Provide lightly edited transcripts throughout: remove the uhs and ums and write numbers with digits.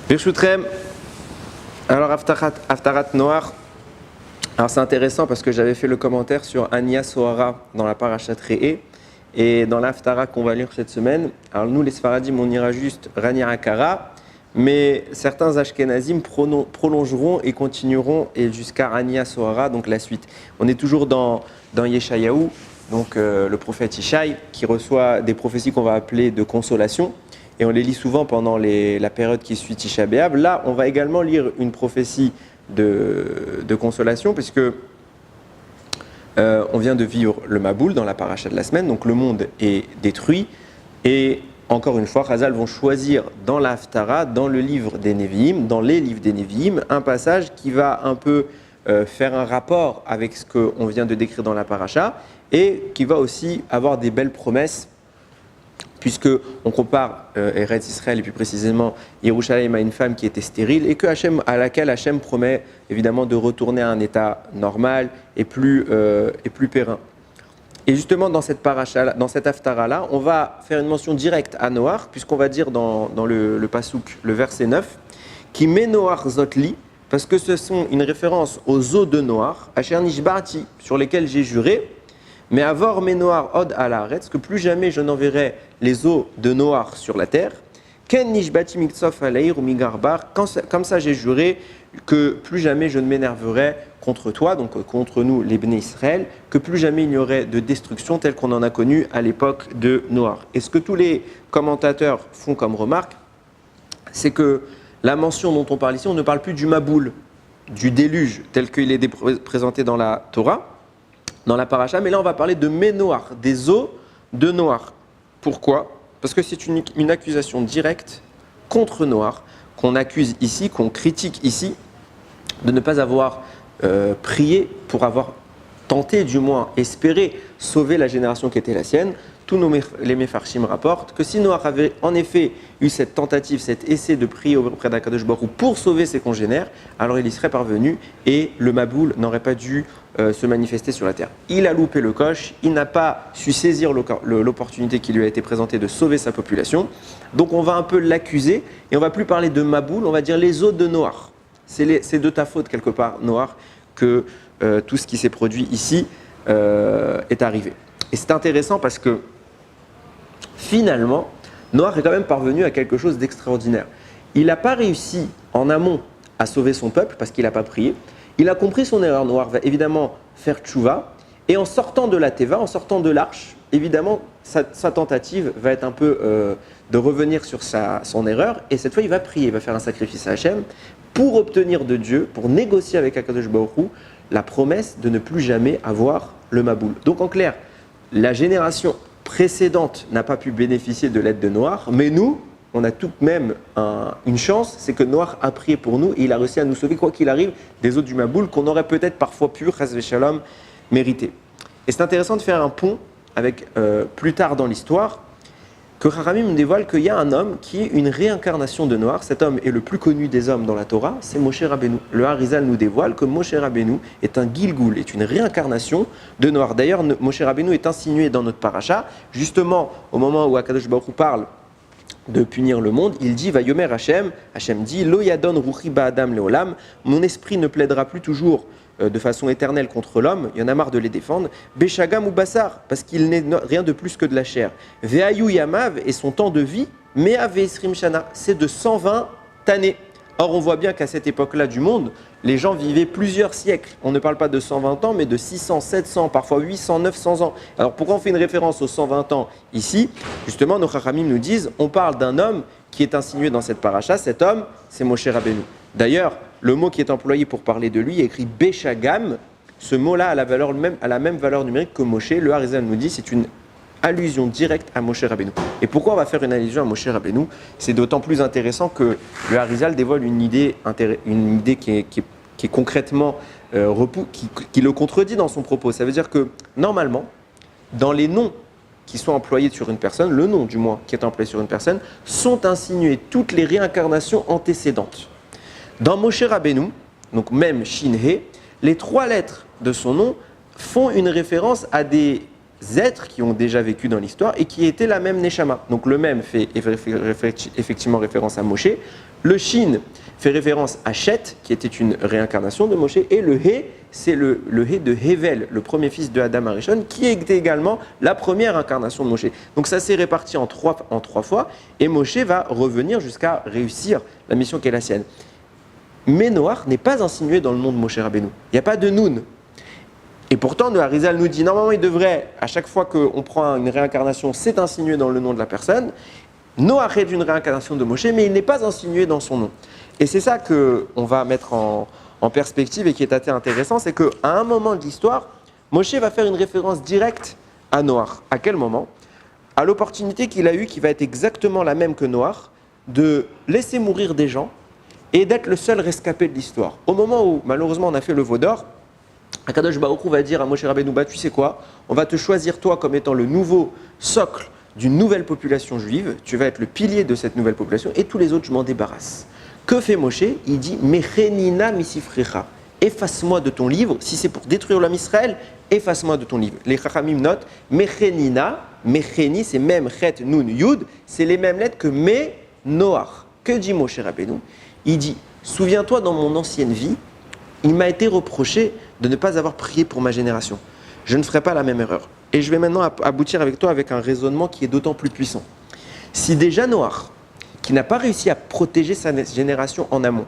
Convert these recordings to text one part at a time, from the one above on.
Birchutrem, alors Haftarat Noach, alors c'est intéressant parce que j'avais fait le commentaire sur Ania Sohara dans la Parashat Re'eh et dans l'Haftara qu'on va lire cette semaine. Alors nous les Sfaradim on ira juste Rani Akara, mais certains Ashkenazim prolongeront et continueront et jusqu'à Ania Sohara, donc la suite. On est toujours dans Yeshayahu, donc le prophète Ishaï, qui reçoit des prophéties qu'on va appeler de consolation. Et on les lit souvent pendant la période qui suit Tisha B'Av. Là, on va également lire une prophétie de consolation, puisque on vient de vivre le Maboul dans la paracha de la semaine, donc le monde est détruit. Et encore une fois, Chazal vont choisir dans la Haftara, dans le livre des Nevi'im, dans les livres des Nevi'im, un passage qui va un peu faire un rapport avec ce qu'on vient de décrire dans la paracha, et qui va aussi avoir des belles promesses, puisque on compare Eretz Israël et plus précisément Yerushalayim à une femme qui était stérile et à laquelle Hachem promet évidemment de retourner à un état normal et plus périn. Et justement dans cette paracha, dans cette haftara-là, on va faire une mention directe à Noach, puisqu'on va dire dans le pasouk, le verset 9, qui met Noach zotli, parce que ce sont une référence aux eaux de Noach, Asher nishba'ti, sur lesquelles j'ai juré. Mais avor menoar od alaretz, que plus jamais je n'enverrai les eaux de Noach sur la terre. Ken nishbati miktsof aleir ou migarbar, comme ça j'ai juré que plus jamais je ne m'énerverai contre toi, donc contre nous les Bnei Israël, que plus jamais il n'y aurait de destruction telle qu'on en a connu à l'époque de Noach. Et ce que tous les commentateurs font comme remarque, c'est que la mention dont on parle ici, on ne parle plus du Maboul, du déluge tel qu'il est présenté dans la Torah, dans la paracha, mais là on va parler de Ménoar, des eaux de Noach. Pourquoi ? Parce que c'est une accusation directe contre Noach, qu'on accuse ici, qu'on critique ici, de ne pas avoir prié pour avoir tenté, du moins espéré, sauver la génération qui était la sienne. Tous les Mefarshim rapportent que si Noach avait en effet eu cette tentative, cet essai de prier auprès d'Akadosh Baruch Hu pour sauver ses congénères, alors il y serait parvenu et le Maboul n'aurait pas dû se manifester sur la terre. Il a loupé le coche, il n'a pas su saisir l'opportunité qui lui a été présentée de sauver sa population. Donc on va un peu l'accuser et on va plus parler de Maboul, on va dire les eaux de Noach. C'est de ta faute quelque part, Noach, que tout ce qui s'est produit ici est arrivé. Et c'est intéressant parce que finalement, Noach est quand même parvenu à quelque chose d'extraordinaire. Il n'a pas réussi en amont à sauver son peuple parce qu'il n'a pas prié. Il a compris son erreur. Noach va évidemment faire tchouva. Et en sortant de la Teva, en sortant de l'arche, évidemment, sa tentative va être un peu de revenir sur son erreur. Et cette fois, il va prier, il va faire un sacrifice à Hachem pour obtenir de Dieu, pour négocier avec Akadosh Baruch Hu, la promesse de ne plus jamais avoir le Maboul. Donc en clair, la génération précédente n'a pas pu bénéficier de l'aide de Noach, mais nous, on a tout de même une chance, c'est que Noach a prié pour nous et il a réussi à nous sauver, quoi qu'il arrive, des eaux du Maboul qu'on aurait peut-être parfois pu, chas v'shalom, mériter. Et c'est intéressant de faire un pont avec, plus tard dans l'histoire, que Chachamim nous dévoile qu'il y a un homme qui est une réincarnation de Noach. Cet homme est le plus connu des hommes dans la Torah, c'est Moshe Rabbeinu. Le Harizal nous dévoile que Moshe Rabbeinu est un Gilgoul, est une réincarnation de Noach. D'ailleurs, Moshe Rabbeinu est insinué dans notre paracha, justement au moment où Akadosh Baruch Hu parle de punir le monde, il dit Vayomer Hachem, Hachem dit Lo yadon ruchi ba'adam leolam, mon esprit ne plaidera plus toujours de façon éternelle contre l'homme, il y en a marre de les défendre. Beshagam ou Bassar, parce qu'il n'est rien de plus que de la chair. Ve'ayu Yamav, et son temps de vie, Mea ve'esrim shana, c'est de 120 années. Or, on voit bien qu'à cette époque-là du monde, les gens vivaient plusieurs siècles. On ne parle pas de 120 ans, mais de 600, 700, parfois 800, 900 ans. Alors, pourquoi on fait une référence aux 120 ans ici ? Justement, nos Chachamim nous disent, on parle d'un homme qui est insinué dans cette paracha. Cet homme, c'est Moshe Rabbeinu. D'ailleurs, le mot qui est employé pour parler de lui est écrit Béchagam. Ce mot-là a la même valeur numérique que Moshe. Le Harizal nous dit c'est une allusion directe à Moshe Rabbeinu. Et pourquoi on va faire une allusion à Moshe Rabbeinu ? C'est d'autant plus intéressant que le Harizal dévoile une idée qui est concrètement qui le contredit dans son propos. Ça veut dire que normalement, dans les noms qui sont employés sur une personne, le nom du moins qui est employé sur une personne, sont insinuées toutes les réincarnations antécédentes. Dans Moshe Rabbeinu, donc même Shin He, les 3 lettres de son nom font une référence à des êtres qui ont déjà vécu dans l'histoire et qui étaient la même Neshama. Donc le même fait effectivement référence à Moshe. Le Shin fait référence à Shet, qui était une réincarnation de Moshe. Et le He, c'est le He de Hevel, le premier fils de Adam Arishon, qui était également la première incarnation de Moshe. Donc ça s'est réparti en trois fois. Et Moshe va revenir jusqu'à réussir la mission qui est la sienne. Mais Noach n'est pas insinué dans le nom de Moshe Rabbeinu. Il n'y a pas de Nun. Et pourtant, le Harizal nous dit, normalement, il devrait, à chaque fois qu'on prend une réincarnation, c'est insinué dans le nom de la personne. Noach est une réincarnation de Moshe, mais il n'est pas insinué dans son nom. Et c'est ça qu'on va mettre en perspective et qui est assez intéressant, c'est qu'à un moment de l'histoire, Moshe va faire une référence directe à Noach. À quel moment? À l'opportunité qu'il a eue, qui va être exactement la même que Noach, de laisser mourir des gens et d'être le seul rescapé de l'histoire. Au moment où, malheureusement, on a fait le veau d'or, Akadosh Baruch Hu va dire à Moshe Rabbeinu, tu sais quoi, on va te choisir toi comme étant le nouveau socle d'une nouvelle population juive, tu vas être le pilier de cette nouvelle population, et tous les autres, je m'en débarrasse. Que fait Moshe? Il dit, Mechenina misifrecha, efface-moi de ton livre, si c'est pour détruire l'homme Israël, efface-moi de ton livre. Les Chachamim notent, Mechenina, Mecheni, c'est même Chet, Nun, Yud, c'est les mêmes lettres que Me, Noach. Que dit Moshe Rabbeinu? Il dit, souviens-toi dans mon ancienne vie, il m'a été reproché de ne pas avoir prié pour ma génération. Je ne ferai pas la même erreur. Et je vais maintenant aboutir avec toi avec un raisonnement qui est d'autant plus puissant. Si déjà Noach, qui n'a pas réussi à protéger sa génération en amont,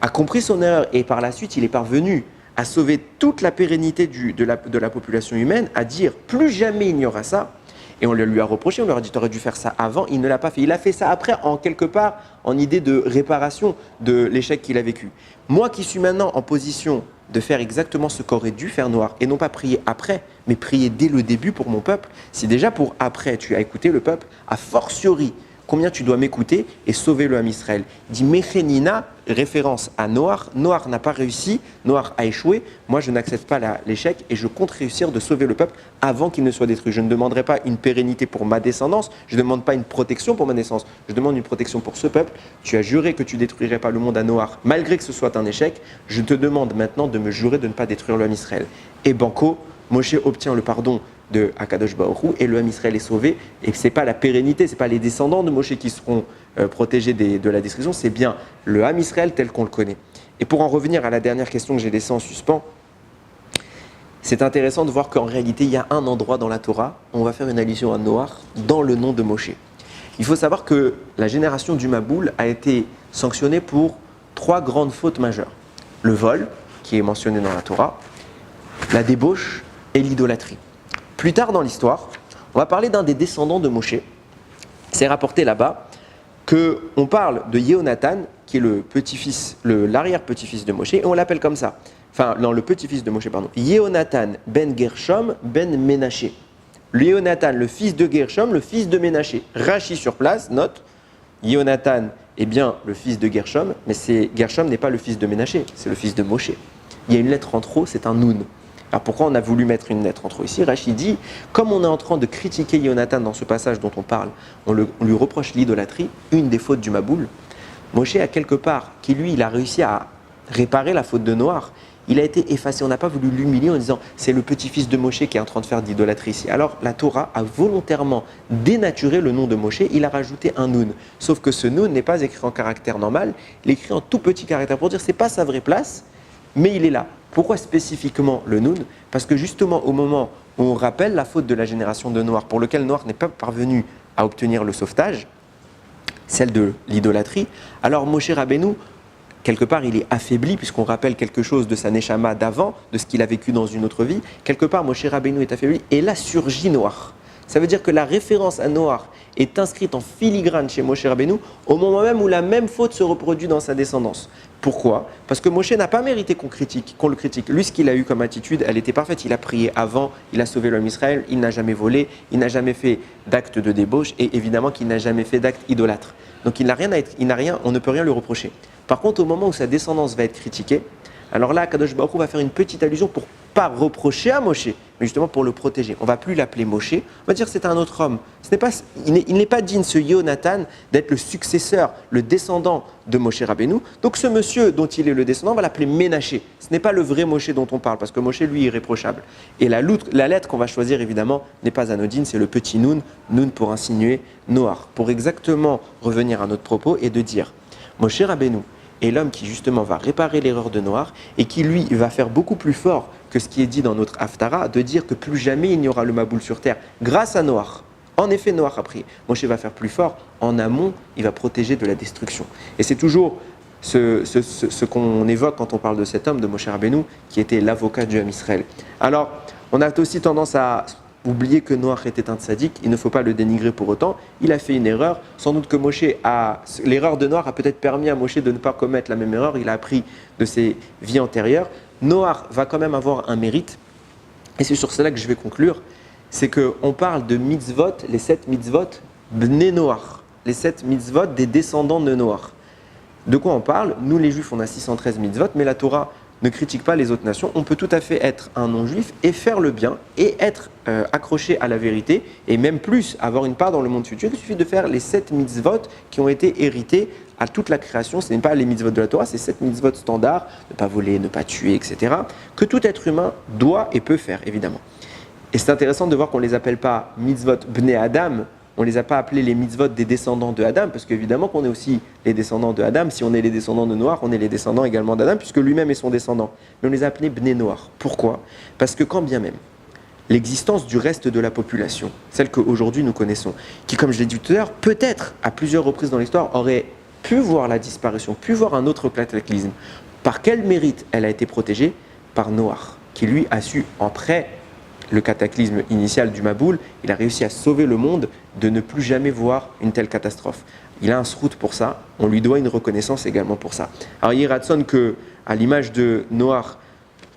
a compris son erreur et par la suite il est parvenu à sauver toute la pérennité de la population humaine, à dire plus jamais il n'y aura ça, et on le lui a reproché, on lui a dit tu aurais dû faire ça avant, il ne l'a pas fait. Il a fait ça après, en quelque part, en idée de réparation de l'échec qu'il a vécu. Moi qui suis maintenant en position de faire exactement ce qu'aurait dû faire Noach, et non pas prier après, mais prier dès le début pour mon peuple, si déjà pour après tu as écouté le peuple, a fortiori, combien tu dois m'écouter et sauver le Ham Israël. Il dit Mechenina, référence à Noach. Noach n'a pas réussi, Noach a échoué. Moi, je n'accepte pas l'échec et je compte réussir de sauver le peuple avant qu'il ne soit détruit. Je ne demanderai pas une pérennité pour ma descendance, je ne demande pas une protection pour ma naissance, je demande une protection pour ce peuple. Tu as juré que tu détruirais pas le monde à Noach, malgré que ce soit un échec. Je te demande maintenant de me jurer de ne pas détruire le Ham Israël. Et banco, Moshe obtient le pardon de Akadosh Baruch Hu et le Ham Israël est sauvé. Et ce n'est pas la pérennité, ce n'est pas les descendants de Moshe qui seront protégés de la destruction, c'est bien le Ham Israël tel qu'on le connaît. Et pour en revenir à la dernière question que j'ai laissée en suspens, c'est intéressant de voir qu'en réalité, il y a un endroit dans la Torah où on va faire une allusion à Noach dans le nom de Moshe. Il faut savoir que la génération du Maboul a été sanctionnée pour 3 grandes fautes majeures. Le vol, qui est mentionné dans la Torah, la débauche et l'idolâtrie. Plus tard dans l'histoire, on va parler d'un des descendants de Moshe. C'est rapporté là-bas qu'on parle de Yehonatan, qui est le petit-fils, l'arrière-petit-fils de Moshe, et on l'appelle comme ça. Enfin, non, le petit-fils de Moshe, pardon. Yehonatan ben Gershom ben Ménaché. Yehonatan, le fils de Gershom, le fils de Ménaché. Rachi sur place, note, Yehonatan est bien le fils de Gershom, mais Gershom n'est pas le fils de Ménaché, c'est le fils de Moshe. Il y a une lettre en trop, c'est un Nun. Alors pourquoi on a voulu mettre une lettre en trop ici? Rachi dit, comme on est en train de critiquer Yehonatan dans ce passage dont on parle, on lui reproche l'idolâtrie, une des fautes du Maboul. Moshe a quelque part, qui lui, il a réussi à réparer la faute de Noach, il a été effacé. On n'a pas voulu l'humilier en disant c'est le petit-fils de Moshe qui est en train de faire d'idolâtrie ici. Alors la Torah a volontairement dénaturé le nom de Moshe, il a rajouté un Nun. Sauf que ce Nun n'est pas écrit en caractère normal, il est écrit en tout petit caractère pour dire c'est pas sa vraie place, mais il est là. Pourquoi spécifiquement le Nun? Parce que justement au moment où on rappelle la faute de la génération de Noach, pour lequel Noach n'est pas parvenu à obtenir le sauvetage, celle de l'idolâtrie, alors Moshe Rabbeinu, quelque part, il est affaibli puisqu'on rappelle quelque chose de sa Neshama d'avant, de ce qu'il a vécu dans une autre vie. Quelque part, Moshe Rabbeinu est affaibli et là surgit Noach. Ça veut dire que la référence à Noach est inscrite en filigrane chez Moshe Rabbeinu au moment même où la même faute se reproduit dans sa descendance. Pourquoi? Parce que Moshe n'a pas mérité qu'on le critique. Lui, ce qu'il a eu comme attitude, elle était parfaite. Il a prié avant, il a sauvé l'homme Israël, il n'a jamais volé, il n'a jamais fait d'acte de débauche et évidemment qu'il n'a jamais fait d'acte idolâtre. Donc il n'a rien, on ne peut rien lui reprocher. Par contre, au moment où sa descendance va être critiquée, Alors là, Kadosh Baruch Hu va faire une petite allusion pour pas reprocher à Moshe, mais justement pour le protéger. On va plus l'appeler Moshe, on va dire c'est un autre homme. Il n'est pas digne, ce Yonatan, d'être le successeur, le descendant de Moshe Rabbeinu. Donc ce monsieur dont il est le descendant, on va l'appeler Ménaché. Ce n'est pas le vrai Moshe dont on parle, parce que Moshe, lui, est irréprochable. Et la lettre qu'on va choisir, évidemment, n'est pas anodine, c'est le petit Nun, Nun pour insinuer Noir, pour exactement revenir à notre propos et de dire Moshe Rabbeinu est l'homme qui justement va réparer l'erreur de Noir et qui lui va faire beaucoup plus fort que ce qui est dit dans notre Haftara, de dire que plus jamais il n'y aura le Maboul sur terre grâce à Noir. En effet, Noach a pris. Moshe va faire plus fort. En amont, il va protéger de la destruction. Et c'est toujours ce qu'on évoque quand on parle de cet homme, de Moshe Rabbeinu, qui était l'avocat du Ham Israël. Alors, on a aussi tendance à oublier que Noach était un tzaddik. Il ne faut pas le dénigrer pour autant. Il a fait une erreur. Sans doute que l'erreur de Noach a peut-être permis à Moshe de ne pas commettre la même erreur. Il a appris de ses vies antérieures. Noach va quand même avoir un mérite. Et c'est sur cela que je vais conclure. C'est qu'on parle de mitzvot, les 7 mitzvot Bnei Noach, les 7 mitzvot des descendants de Noach. De quoi on parle? Nous les juifs, on a 613 mitzvot, mais la Torah ne critique pas les autres nations. On peut tout à fait être un non-juif et faire le bien et être accroché à la vérité et même plus, avoir une part dans le monde futur. Il suffit de faire les 7 mitzvot qui ont été hérités à toute la création. Ce n'est pas les mitzvot de la Torah, c'est 7 mitzvot standards, ne pas voler, ne pas tuer, etc., que tout être humain doit et peut faire, évidemment. Et c'est intéressant de voir qu'on ne les appelle pas mitzvot bnei Adam, on ne les a pas appelés les mitzvot des descendants de Adam, parce qu'évidemment qu'on est aussi les descendants de Adam. Si on est les descendants de Noach, on est les descendants également d'Adam, puisque lui-même est son descendant. Mais on les a appelés bnei Noach. Pourquoi? Parce que quand bien même l'existence du reste de la population, celle qu'aujourd'hui nous connaissons, qui, comme je l'ai dit tout à l'heure, peut-être à plusieurs reprises dans l'histoire, aurait pu voir la disparition, pu voir un autre cataclysme. Par quel mérite elle a été protégée? Par Noach, qui lui a su, après le cataclysme initial du Maboul, il a réussi à sauver le monde de ne plus jamais voir une telle catastrophe. Il a un srout pour ça, on lui doit une reconnaissance également pour ça. Alors il ratsonne que, à l'image de Noach,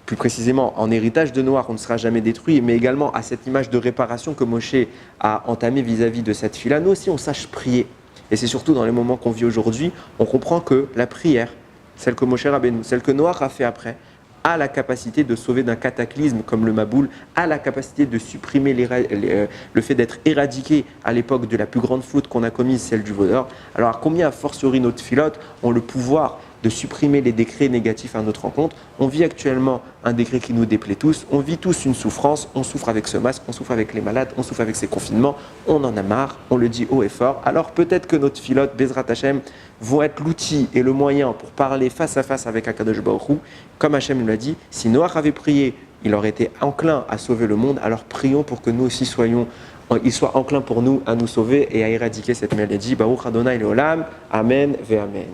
plus précisément en héritage de Noach, on ne sera jamais détruit, mais également à cette image de réparation que Moshe a entamée vis-à-vis de cette fille-là, nous aussi on sache prier. Et c'est surtout dans les moments qu'on vit aujourd'hui, on comprend que la prière, celle que Moshe Rabbeinu, celle que Noach a fait après, a la capacité de sauver d'un cataclysme comme le Maboul, a la capacité de supprimer le fait d'être éradiqué à l'époque de la plus grande faute qu'on a commise, celle du voleur. Alors à combien, a fortiori, nos tfilotes ont le pouvoir de supprimer les décrets négatifs à notre rencontre? On vit actuellement un décret qui nous déplaît tous, on vit tous une souffrance, on souffre avec ce masque, on souffre avec les malades, on souffre avec ces confinements, on en a marre, on le dit haut et fort. Alors peut-être que nos tfilotes, Bezrat Hashem, vont être l'outil et le moyen pour parler face à face avec Akadosh Baruch Hu. Comme Hashem nous l'a dit, si Noach avait prié, il aurait été enclin à sauver le monde, alors prions pour que nous aussi il soit enclin pour nous à nous sauver et à éradiquer cette maladie. Baruch Adonai Leolam, Amen ve Amen.